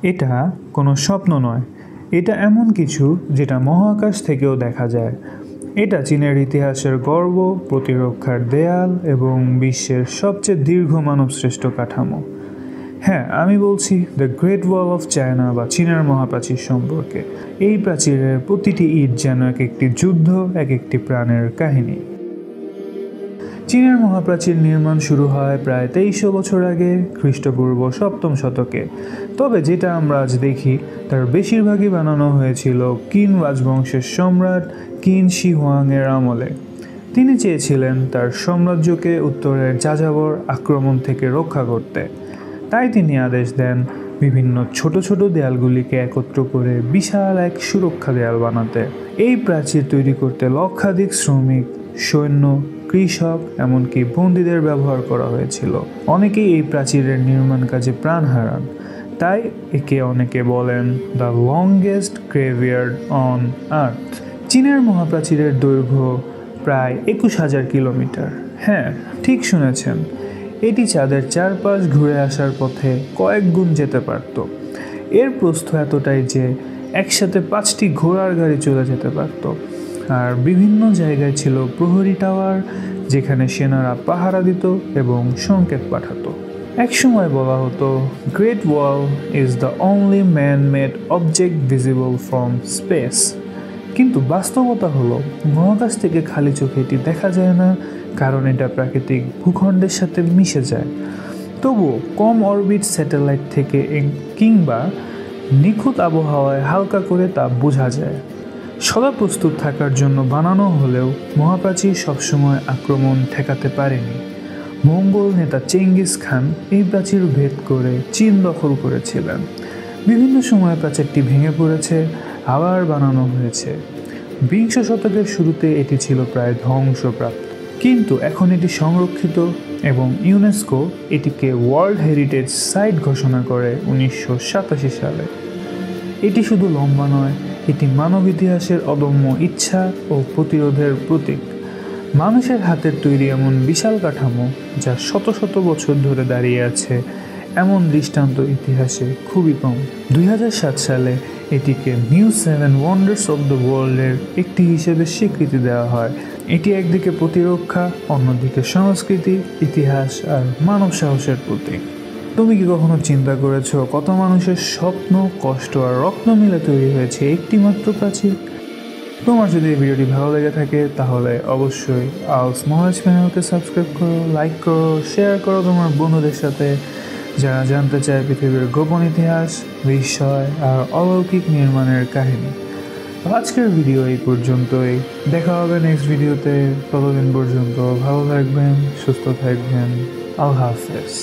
এটা কোনো স্বপ্ন নয়, এটা এমন কিছু যেটা মহাকাশ থেকেও দেখা যায়। এটা চীনের ইতিহাসের গর্ব, প্রতিরক্ষার দেয়াল এবং বিশ্বের সবচেয়ে দীর্ঘ মানবসৃষ্ট কাঠামো। হ্যাঁ, আমি বলছি the great wall of China বা চীনের মহাপ্রাচীর সম্পর্কে। এই প্রাচীরের প্রতিটি ইট যেন এক একটি যুদ্ধ, এক একটি প্রাণের কাহিনী। চীনের মহাপ্রাচীর নির্মাণ শুরু হয় প্রায় 2300 বছর আগে, খ্রিস্টপূর্ব 7ম শতকে। তবে যেটা আমরা আজ দেখি তার বেশিরভাগই বানানো হয়েছিল কিন রাজবংশের সম্রাট কিন শি হুয়াংয়ের আমলে। তিনি চেয়েছিলেন তার সাম্রাজ্যকে উত্তরের যাযাবর আক্রমণ থেকে রক্ষা করতে। তাই তিনি আদেশ দেন বিভিন্ন ছোট ছোট দেয়ালগুলিকে একত্র করে বিশাল এক সুরক্ষা দেয়াল বানাতে। এই প্রাচীর তৈরি করতে লক্ষাধিক শ্রমিক, সৈন্য, কৃষক, এমনকি বন্দীদের ব্যবহার করা হয়েছিল। অনেকেই এই প্রাচীরের নির্মাণ কাজে প্রাণ হারান। তাই একে অনেকে বলেন দ্য লংগেস্ট গ্রেভইয়ার্ড অন আর্থ। চীনের মহাপ্রাচীরের দৈর্ঘ্য প্রায় 21,000 কিলোমিটার। হ্যাঁ, ঠিক শুনেছেন, এটি চাঁদের চারপাশ ঘুরে আসার পথে কয়েক গুণ যেতে পারত। এর প্রস্থ এতটাই যে একসাথে 5টি ঘোড়ার গাড়ি চলে যেতে পারত। আর বিভিন্ন জায়গায় ছিল প্রহরী টাওয়ার, যেখানে সেনারা পাহারা দিত এবং সংকেত পাঠাতো। একসময় বলা হতো great wall is the only man made object visible from space. কিন্তু বাস্তবতা হলো মহাকাশ থেকে খালি চোখে এটি দেখা যায় না, কারণ এটা প্রাকৃতিক ভূখণ্ডের সাথে মিশে যায়। তবুও কম অরবিট স্যাটেলাইট থেকে কিংবা নিখুঁত আবহাওয়ায় হালকা করে তা বোঝা যায়। সদা প্রস্তুত থাকার জন্য বানানো হলেও মহাপ্রাচীর সবসময় আক্রমণ ঠেকাতে পারেনি। মঙ্গোল নেতা চেঙ্গিস খান এই প্রাচীর ভেদ করে চীন দখল করেছিলেন। বিভিন্ন সময় প্রাচীরটি ভেঙে পড়েছে, আবার বানানো হয়েছে। 20 শতকের শুরুতে এটি ছিল প্রায় ধ্বংসপ্রাপ্ত, কিন্তু এখন এটি সংরক্ষিত এবং ইউনেস্কো এটিকে ওয়ার্ল্ড হেরিটেজ সাইট ঘোষণা করে 1987 সালে। এটি শুধু লম্বা নয়, এটি মানব ইতিহাসের অদম্য ইচ্ছা ও প্রতিরোধের প্রতীক। মানুষের হাতের তৈরি এমন বিশাল কাঠামো যা শত শত বছর ধরে দাঁড়িয়ে আছে, এমন দৃষ্টান্ত ইতিহাসে খুবই কম। 2007 সালে এটিকে নিউ 7 ওয়ান্ডার্স অব দ্য ওয়ার্ল্ডের একটি হিসেবে স্বীকৃতি দেওয়া হয়। এটি একদিকে প্রতিরক্ষা, অন্যদিকে সংস্কৃতি, ইতিহাস আর মানব সাহসের প্রতীক। তুমি কি কখনো চিন্তা করেছো কত মানুষের স্বপ্ন, কষ্ট আর রত্ন মিলে তৈরি হয়েছে একটি মাত্র প্রাচীর? তোমার যদি এই ভিডিওটি ভালো লেগে থাকে তাহলে অবশ্যই আলস মহারাজ চ্যানেলকে সাবস্ক্রাইব করো, লাইক করো, শেয়ার করো তোমার বন্ধুদের সাথে, যারা জানতে চায় পৃথিবীর গোপন ইতিহাস, বিস্ময় আর অলৌকিক নির্মাণের কাহিনী। আজকের ভিডিও এই পর্যন্তই। দেখা হবে নেক্সট ভিডিওতে। ততদিন পর্যন্ত ভালো থাকবেন, সুস্থ থাকবেন। আল্লাহ হাফেজ।